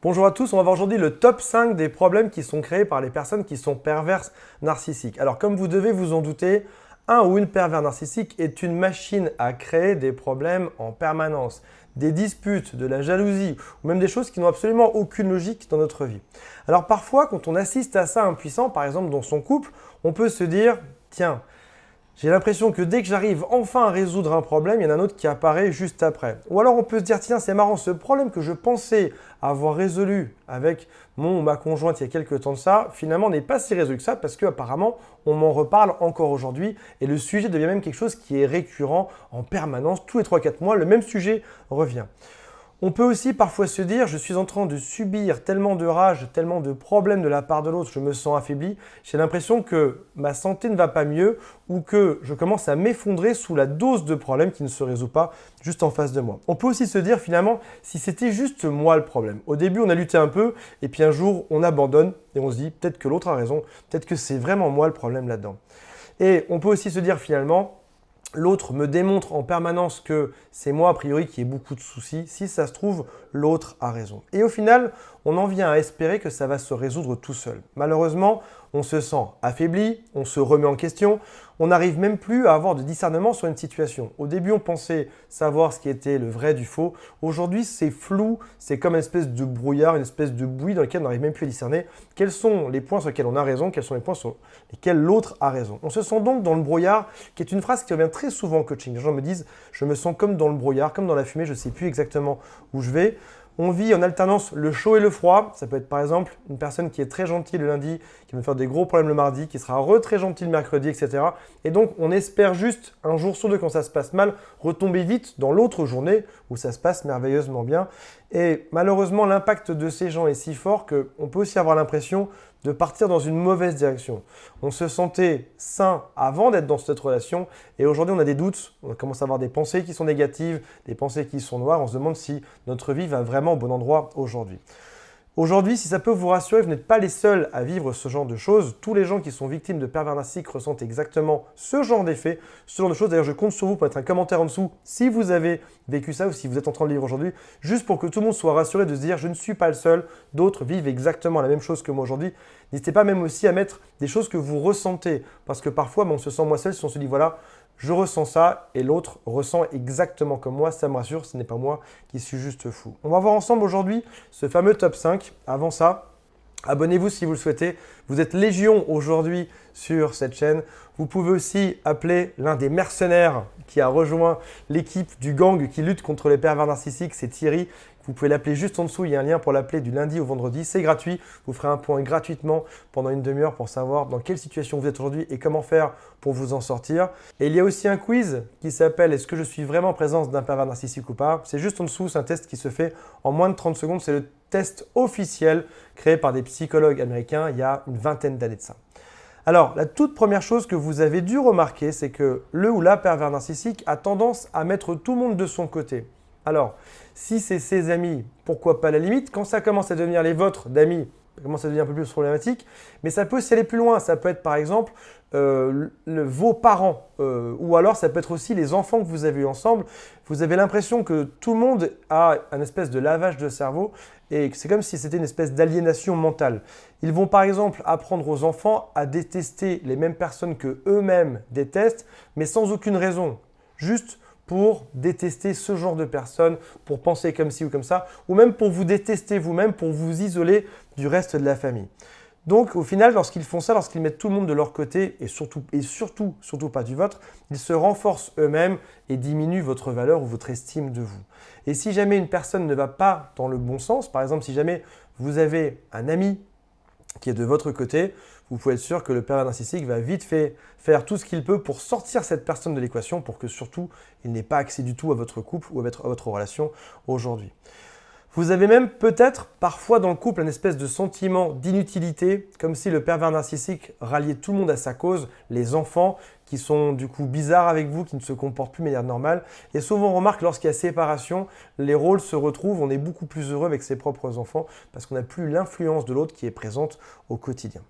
Bonjour à tous, on va voir aujourd'hui le top 5 des problèmes qui sont créés par les personnes qui sont perverses narcissiques. Alors comme vous devez vous en douter, un ou une pervers narcissique est une machine à créer des problèmes en permanence, des disputes, de la jalousie ou même des choses qui n'ont absolument aucune logique dans notre vie. Alors parfois quand on assiste à ça impuissant, par exemple dans son couple, on peut se dire « tiens, j'ai l'impression que dès que j'arrive enfin à résoudre un problème, il y en a un autre qui apparaît juste après. » Ou alors on peut se dire, tiens, c'est marrant, ce problème que je pensais avoir résolu avec mon ou ma conjointe il y a quelques temps de ça, finalement n'est pas si résolu que ça parce qu'apparemment, on m'en reparle encore aujourd'hui et le sujet devient même quelque chose qui est récurrent en permanence. Tous les 3-4 mois, le même sujet revient. On peut aussi parfois se dire, je suis en train de subir tellement de rage, tellement de problèmes de la part de l'autre, je me sens affaibli, j'ai l'impression que ma santé ne va pas mieux ou que je commence à m'effondrer sous la dose de problèmes qui ne se résout pas juste en face de moi. On peut aussi se dire finalement, si c'était juste moi le problème. Au début, on a lutté un peu et puis un jour, on abandonne et on se dit, peut-être que l'autre a raison, peut-être que c'est vraiment moi le problème là-dedans. Et on peut aussi se dire finalement, l'autre me démontre en permanence que c'est moi a priori qui ai beaucoup de soucis. Si ça se trouve, l'autre a raison. Et au final, on en vient à espérer que ça va se résoudre tout seul. Malheureusement, on se sent affaibli, on se remet en question, on n'arrive même plus à avoir de discernement sur une situation. Au début, on pensait savoir ce qui était le vrai du faux. Aujourd'hui, c'est flou, c'est comme une espèce de brouillard, une espèce de bouillie dans lequel on n'arrive même plus à discerner quels sont les points sur lesquels on a raison, quels sont les points sur lesquels l'autre a raison. On se sent donc dans le brouillard, qui est une phrase qui revient très souvent en coaching. Les gens me disent, je me sens comme dans le brouillard, comme dans la fumée, je ne sais plus exactement où je vais. On vit en alternance le chaud et le froid. Ça peut être par exemple une personne qui est très gentille le lundi, qui va me faire des gros problèmes le mardi, qui sera très gentille le mercredi, etc. Et donc on espère juste un jour sur deux quand ça se passe mal, retomber vite dans l'autre journée où ça se passe merveilleusement bien. Et malheureusement l'impact de ces gens est si fort qu'on peut aussi avoir l'impression de partir dans une mauvaise direction. On se sentait sain avant d'être dans cette relation et aujourd'hui on a des doutes, on commence à avoir des pensées qui sont négatives, des pensées qui sont noires, on se demande si notre vie va vraiment au bon endroit aujourd'hui. Aujourd'hui, si ça peut vous rassurer, vous n'êtes pas les seuls à vivre ce genre de choses. Tous les gens qui sont victimes de pervers narcissiques ressentent exactement ce genre d'effet, ce genre de choses. D'ailleurs, je compte sur vous pour mettre un commentaire en dessous si vous avez vécu ça ou si vous êtes en train de le vivre aujourd'hui, juste pour que tout le monde soit rassuré de se dire je ne suis pas le seul, d'autres vivent exactement la même chose que moi aujourd'hui. N'hésitez pas même aussi à mettre des choses que vous ressentez, parce que parfois on se sent moins seul si on se dit voilà, je ressens ça et l'autre ressent exactement comme moi, ça me rassure, ce n'est pas moi qui suis juste fou. On va voir ensemble aujourd'hui ce fameux top 5. Avant ça, abonnez-vous si vous le souhaitez. Vous êtes légion aujourd'hui sur cette chaîne. Vous pouvez aussi appeler l'un des mercenaires qui a rejoint l'équipe du gang qui lutte contre les pervers narcissiques, c'est Thierry. Vous pouvez l'appeler juste en dessous, il y a un lien pour l'appeler du lundi au vendredi, c'est gratuit. Vous ferez un point gratuitement pendant une demi-heure pour savoir dans quelle situation vous êtes aujourd'hui et comment faire pour vous en sortir. Et il y a aussi un quiz qui s'appelle « Est-ce que je suis vraiment en présence d'un pervers narcissique ou pas ?» C'est juste en dessous, c'est un test qui se fait en moins de 30 secondes. C'est le test officiel créé par des psychologues américains il y a une vingtaine d'années de ça. Alors, la toute première chose que vous avez dû remarquer, c'est que le ou la pervers narcissique a tendance à mettre tout le monde de son côté. Alors, si c'est ses amis, pourquoi pas à la limite? Quand ça commence à devenir les vôtres d'amis, ça commence à devenir un peu plus problématique. Mais ça peut aussi aller plus loin. Ça peut être par exemple vos parents ou alors ça peut être aussi les enfants que vous avez eu ensemble. Vous avez l'impression que tout le monde a un espèce de lavage de cerveau et c'est comme si c'était une espèce d'aliénation mentale. Ils vont par exemple apprendre aux enfants à détester les mêmes personnes que eux-mêmes détestent, mais sans aucune raison. Juste pour détester ce genre de personnes, pour penser comme ci ou comme ça, ou même pour vous détester vous-même, pour vous isoler du reste de la famille. Donc au final, lorsqu'ils font ça, lorsqu'ils mettent tout le monde de leur côté et surtout pas du vôtre, ils se renforcent eux-mêmes et diminuent votre valeur ou votre estime de vous. Et si jamais une personne ne va pas dans le bon sens, par exemple si jamais vous avez un ami qui est de votre côté, vous pouvez être sûr que le pervers narcissique va vite fait faire tout ce qu'il peut pour sortir cette personne de l'équation pour que surtout il n'ait pas accès du tout à votre couple ou à votre relation aujourd'hui. Vous avez même peut-être parfois dans le couple un espèce de sentiment d'inutilité, comme si le pervers narcissique ralliait tout le monde à sa cause, les enfants qui sont du coup bizarres avec vous, qui ne se comportent plus de manière normale. Et souvent on remarque lorsqu'il y a séparation, les rôles se retrouvent, on est beaucoup plus heureux avec ses propres enfants parce qu'on n'a plus l'influence de l'autre qui est présente au quotidien.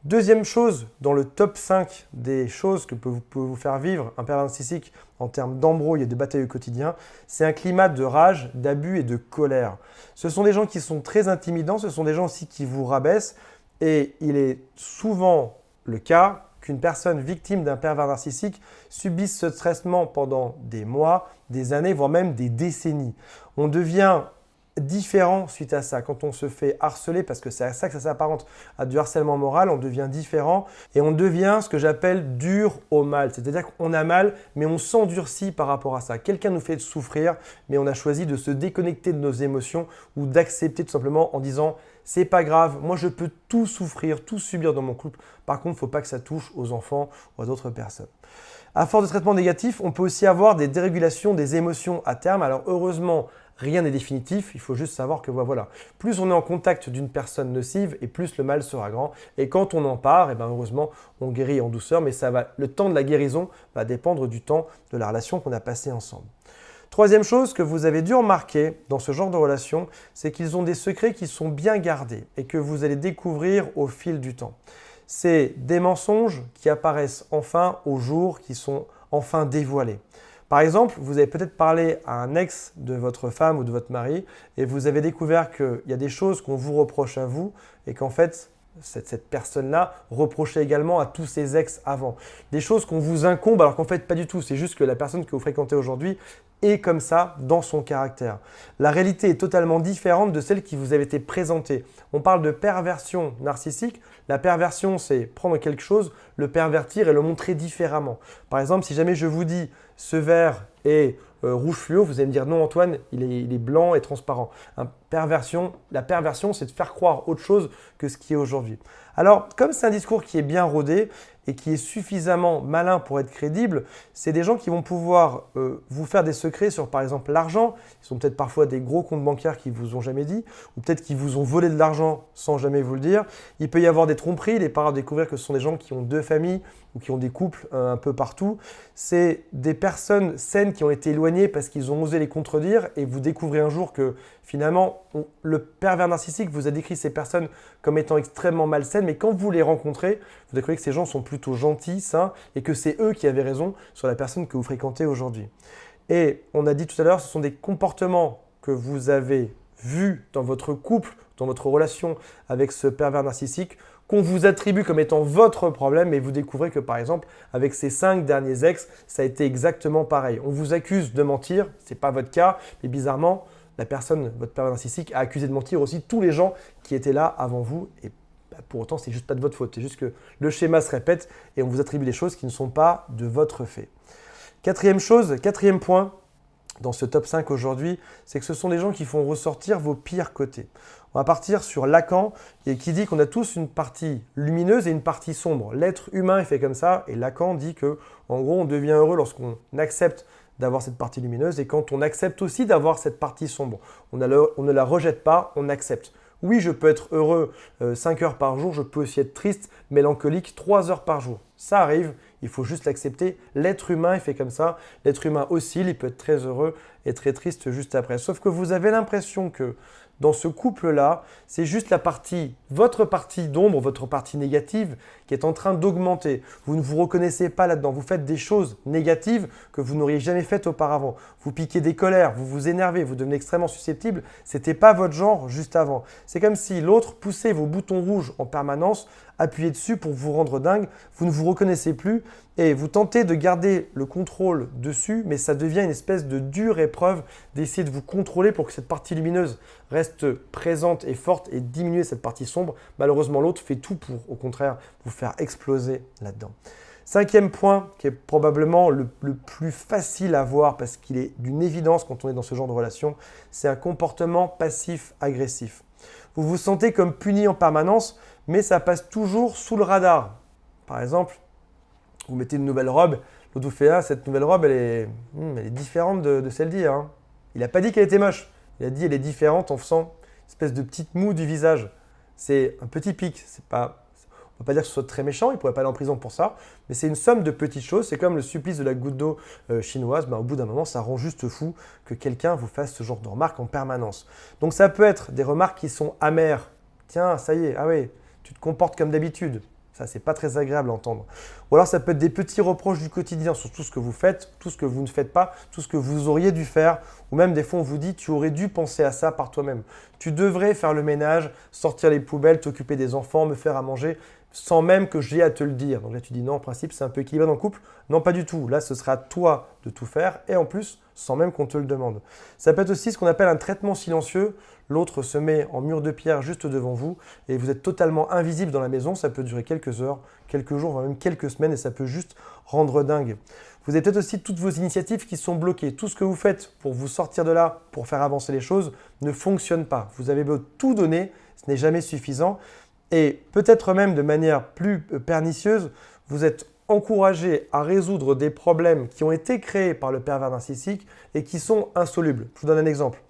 Deuxième chose, dans le top 5 des choses que peut vous faire vivre un pervers narcissique en termes d'embrouille et de bataille au quotidien, c'est un climat de rage, d'abus et de colère. Ce sont des gens qui sont très intimidants, ce sont des gens aussi qui vous rabaissent et il est souvent le cas qu'une personne victime d'un pervers narcissique subisse ce traitement pendant des mois, des années, voire même des décennies. On devient différent suite à ça. Quand on se fait harceler, parce que c'est à ça que ça s'apparente à du harcèlement moral, on devient différent et on devient ce que j'appelle dur au mal. C'est-à-dire qu'on a mal, mais on s'endurcit par rapport à ça. Quelqu'un nous fait souffrir, mais on a choisi de se déconnecter de nos émotions ou d'accepter tout simplement en disant c'est pas grave, moi je peux tout souffrir, tout subir dans mon couple. Par contre, il ne faut pas que ça touche aux enfants ou à d'autres personnes. À force de traitement négatif, on peut aussi avoir des dérégulations des émotions à terme. Alors heureusement, rien n'est définitif, il faut juste savoir que voilà, plus on est en contact d'une personne nocive et plus le mal sera grand. Et quand on en part, heureusement, on guérit en douceur, mais le temps de la guérison va dépendre du temps de la relation qu'on a passée ensemble. Troisième chose que vous avez dû remarquer dans ce genre de relation, c'est qu'ils ont des secrets qui sont bien gardés et que vous allez découvrir au fil du temps. C'est des mensonges qui apparaissent enfin au jour, qui sont enfin dévoilés. Par exemple, vous avez peut-être parlé à un ex de votre femme ou de votre mari et vous avez découvert qu'il y a des choses qu'on vous reproche à vous et qu'en fait, cette personne-là reprochait également à tous ses ex avant. Des choses qu'on vous incombe alors qu'en fait pas du tout. C'est juste que la personne que vous fréquentez aujourd'hui est comme ça dans son caractère. La réalité est totalement différente de celle qui vous avait été présentée. On parle de perversion narcissique. La perversion, c'est prendre quelque chose, le pervertir et le montrer différemment. Par exemple, si jamais je vous dis ce verre est rouge fluo, vous allez me dire non Antoine, il est blanc et transparent. La perversion, c'est de faire croire autre chose que ce qui est aujourd'hui. Alors, comme c'est un discours qui est bien rodé et qui est suffisamment malin pour être crédible, c'est des gens qui vont pouvoir vous faire des secrets sur par exemple l'argent. Ils sont peut-être parfois des gros comptes bancaires qui ne vous ont jamais dit ou peut-être qu'ils vous ont volé de l'argent sans jamais vous le dire. Il peut y avoir des tromperies, les parents découvrir que ce sont des gens qui ont deux familles ou qui ont des couples un peu partout. C'est des personnes saines qui ont été éloignées parce qu'ils ont osé les contredire et vous découvrez un jour que finalement, le pervers narcissique vous a décrit ces personnes comme étant extrêmement malsaines, mais quand vous les rencontrez, vous découvrez que ces gens sont plutôt gentils, sains et que c'est eux qui avaient raison sur la personne que vous fréquentez aujourd'hui. Et on a dit tout à l'heure, ce sont des comportements que vous avez vus dans votre couple, dans votre relation avec ce pervers narcissique, qu'on vous attribue comme étant votre problème et vous découvrez que par exemple, avec ces 5 derniers ex, ça a été exactement pareil. On vous accuse de mentir, ce n'est pas votre cas, mais bizarrement, la personne, votre pervers narcissique, a accusé de mentir aussi tous les gens qui étaient là avant vous et pour autant, c'est juste pas de votre faute. C'est juste que le schéma se répète et on vous attribue des choses qui ne sont pas de votre fait. Quatrième point dans ce top 5 aujourd'hui, c'est que ce sont des gens qui font ressortir vos pires côtés. On va partir sur Lacan et qui dit qu'on a tous une partie lumineuse et une partie sombre. L'être humain est fait comme ça et Lacan dit que, en gros, on devient heureux lorsqu'on accepte d'avoir cette partie lumineuse et quand on accepte aussi d'avoir cette partie sombre. On ne la rejette pas, on accepte. Oui, je peux être heureux 5 heures par jour, je peux aussi être triste, mélancolique 3 heures par jour. Ça arrive, il faut juste l'accepter. L'être humain est fait comme ça. L'être humain oscille, il peut être très heureux et très triste juste après. Sauf que vous avez l'impression que dans ce couple-là, c'est juste votre partie d'ombre, votre partie négative qui est en train d'augmenter. Vous ne vous reconnaissez pas là-dedans. Vous faites des choses négatives que vous n'auriez jamais faites auparavant. Vous piquez des colères, vous vous énervez, vous devenez extrêmement susceptible. Ce n'était pas votre genre juste avant. C'est comme si l'autre poussait vos boutons rouges en permanence, appuyez dessus pour vous rendre dingue. Vous ne vous reconnaissez plus et vous tentez de garder le contrôle dessus, mais ça devient une espèce de dure épreuve d'essayer de vous contrôler pour que cette partie lumineuse reste présente et forte et diminuer cette partie sombre. Malheureusement, l'autre fait tout pour, au contraire, vous faire exploser là-dedans. 5e point, qui est probablement le plus facile à voir parce qu'il est d'une évidence quand on est dans ce genre de relation, c'est un comportement passif-agressif. Vous vous sentez comme puni en permanence, mais ça passe toujours sous le radar. Par exemple, vous mettez une nouvelle robe, l'autre vous fait « Ah, cette nouvelle robe, elle est différente de celle d'hier. Hein. » Il n'a pas dit qu'elle était moche, il a dit qu'elle est différente en faisant une espèce de petite moue du visage. C'est un petit pic, on ne peut pas dire que ce soit très méchant, il ne pourrait pas aller en prison pour ça, mais c'est une somme de petites choses. C'est comme le supplice de la goutte d'eau chinoise. Au bout d'un moment, ça rend juste fou que quelqu'un vous fasse ce genre de remarques en permanence. Donc ça peut être des remarques qui sont amères. Tiens, ça y est, ah ouais, tu te comportes comme d'habitude. Ça, c'est pas très agréable à entendre. Ou alors, ça peut être des petits reproches du quotidien sur tout ce que vous faites, tout ce que vous ne faites pas, tout ce que vous auriez dû faire. Ou même des fois, on vous dit, tu aurais dû penser à ça par toi-même. Tu devrais faire le ménage, sortir les poubelles, t'occuper des enfants, me faire à manger, sans même que j'ai à te le dire. Donc là, tu dis non, en principe, c'est un peu équilibré dans le couple. Non, pas du tout. Là, ce sera à toi de tout faire et en plus, sans même qu'on te le demande. Ça peut être aussi ce qu'on appelle un traitement silencieux. L'autre se met en mur de pierre juste devant vous et vous êtes totalement invisible dans la maison. Ça peut durer quelques heures, quelques jours, voire même quelques semaines et ça peut juste rendre dingue. Vous avez peut-être aussi toutes vos initiatives qui sont bloquées. Tout ce que vous faites pour vous sortir de là, pour faire avancer les choses, ne fonctionne pas. Vous avez beau tout donner, ce n'est jamais suffisant. Et peut-être même de manière plus pernicieuse, vous êtes encouragé à résoudre des problèmes qui ont été créés par le pervers narcissique et qui sont insolubles. Je vous donne un exemple.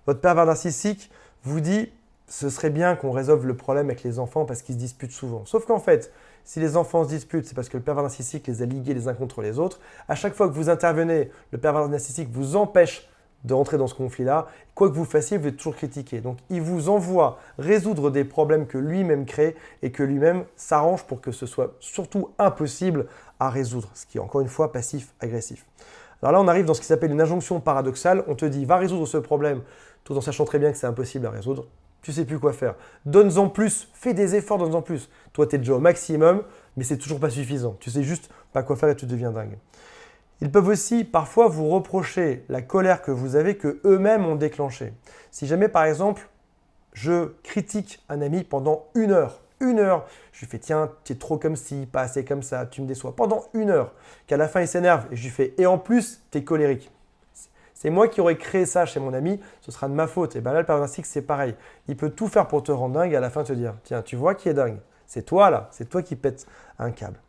Votre pervers narcissique vous dit « ce serait bien qu'on résolve le problème avec les enfants parce qu'ils se disputent souvent ». Sauf qu'en fait, si les enfants se disputent, c'est parce que le pervers narcissique les a ligués les uns contre les autres. À chaque fois que vous intervenez, le pervers narcissique vous empêche de rentrer dans ce conflit-là. Quoi que vous fassiez, vous êtes toujours critiqué. Donc, il vous envoie résoudre des problèmes que lui-même crée et que lui-même s'arrange pour que ce soit surtout impossible à résoudre, ce qui est encore une fois passif-agressif. Alors là, on arrive dans ce qui s'appelle une injonction paradoxale. On te dit, va résoudre ce problème, tout en sachant très bien que c'est impossible à résoudre. Tu ne sais plus quoi faire. Donne-en plus, fais des efforts, donne-en plus. Toi, tu es déjà au maximum, mais c'est toujours pas suffisant. Tu sais juste pas quoi faire et tu deviens dingue. Ils peuvent aussi parfois vous reprocher la colère que vous avez que eux-mêmes ont déclenchée. Si jamais par exemple, je critique un ami pendant une heure, je lui fais tiens, tu es trop comme ci, pas assez comme ça, tu me déçois, pendant une heure, qu'à la fin il s'énerve et je lui fais et en plus, tu es colérique. C'est moi qui aurais créé ça chez mon ami, ce sera de ma faute. Et bien là, le pervers narcissique, c'est pareil. Il peut tout faire pour te rendre dingue et à la fin te dire tiens, tu vois qui est dingue? C'est toi là, c'est toi qui pètes un câble.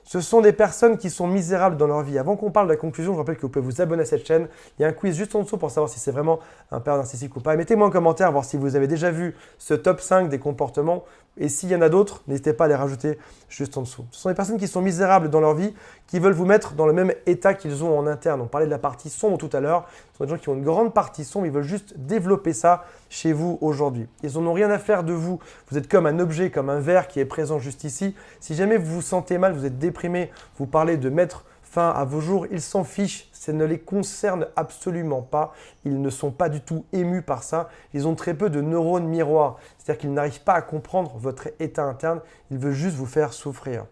Ce sont des personnes qui sont misérables dans leur vie. Avant qu'on parle de la conclusion, je rappelle que vous pouvez vous abonner à cette chaîne. Il y a un quiz juste en dessous pour savoir si c'est vraiment un pervers narcissique ou pas. Mettez-moi en commentaire, voir si vous avez déjà vu ce top 5 des comportements. Et s'il y en a d'autres, n'hésitez pas à les rajouter juste en dessous. Ce sont des personnes qui sont misérables dans leur vie, qui veulent vous mettre dans le même état qu'ils ont en interne. On parlait de la partie sombre tout à l'heure. Ce sont des gens qui ont une grande partie sombre, ils veulent juste développer ça chez vous aujourd'hui. Ils n'en ont rien à faire de vous. Vous êtes comme un objet, comme un verre qui est présent juste ici. Si jamais vous vous sentez mal, vous êtes déprimé, vous parlez de mettre fin à vos jours, ils s'en fichent, ça ne les concerne absolument pas, ils ne sont pas du tout émus par ça, ils ont très peu de neurones miroirs, c'est-à-dire qu'ils n'arrivent pas à comprendre votre état interne, ils veulent juste vous faire souffrir.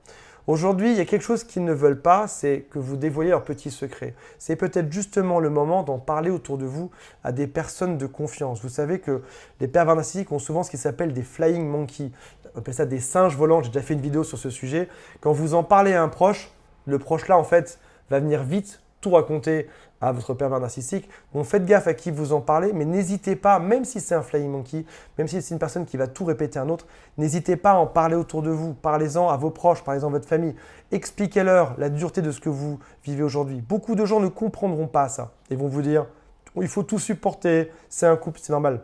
Aujourd'hui, il y a quelque chose qu'ils ne veulent pas, c'est que vous dévoiliez leurs petits secrets. C'est peut-être justement le moment d'en parler autour de vous à des personnes de confiance. Vous savez que les pervers narcissiques ont souvent ce qui s'appelle des flying monkeys. On appelle ça des singes volants, j'ai déjà fait une vidéo sur ce sujet. Quand vous en parlez à un proche, le proche là en fait va venir vite tout raconter à votre pervers narcissique. Donc faites gaffe à qui vous en parlez, mais n'hésitez pas, même si c'est un flying monkey, même si c'est une personne qui va tout répéter à un autre, n'hésitez pas à en parler autour de vous. Parlez-en à vos proches, parlez-en à votre famille. Expliquez-leur la dureté de ce que vous vivez aujourd'hui. Beaucoup de gens ne comprendront pas ça et vont vous dire il faut tout supporter, c'est un couple, c'est normal.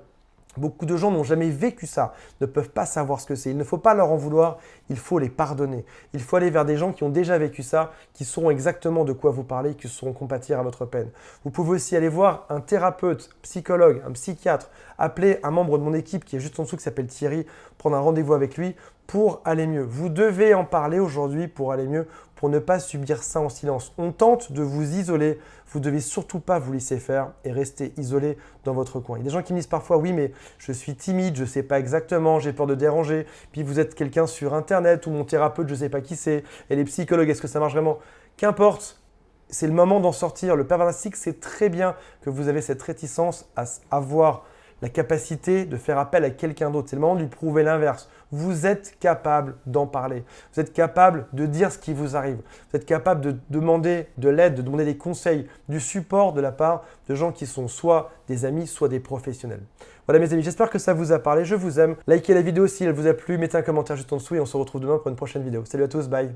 Beaucoup de gens n'ont jamais vécu ça, ne peuvent pas savoir ce que c'est. Il ne faut pas leur en vouloir, il faut les pardonner. Il faut aller vers des gens qui ont déjà vécu ça, qui sauront exactement de quoi vous parlez, qui sauront compatir à votre peine. Vous pouvez aussi aller voir un thérapeute, psychologue, un psychiatre, appeler un membre de mon équipe qui est juste en dessous, qui s'appelle Thierry, prendre un rendez-vous avec lui pour aller mieux. Vous devez en parler aujourd'hui pour aller mieux, pour ne pas subir ça en silence. On tente de vous isoler, vous ne devez surtout pas vous laisser faire et rester isolé dans votre coin. Il y a des gens qui me disent parfois « oui, mais je suis timide, je ne sais pas exactement, j'ai peur de déranger ». Puis vous êtes quelqu'un sur Internet ou mon thérapeute, je ne sais pas qui c'est. Et les psychologues, est-ce que ça marche vraiment? Qu'importe, c'est le moment d'en sortir. Le pervers narcissique, c'est très bien que vous avez cette réticence à avoir la capacité de faire appel à quelqu'un d'autre. C'est le moment de lui prouver l'inverse. Vous êtes capable d'en parler. Vous êtes capable de dire ce qui vous arrive. Vous êtes capable de demander de l'aide, de demander des conseils, du support de la part de gens qui sont soit des amis, soit des professionnels. Voilà mes amis, j'espère que ça vous a parlé. Je vous aime. Likez la vidéo si elle vous a plu. Mettez un commentaire juste en dessous et on se retrouve demain pour une prochaine vidéo. Salut à tous, bye.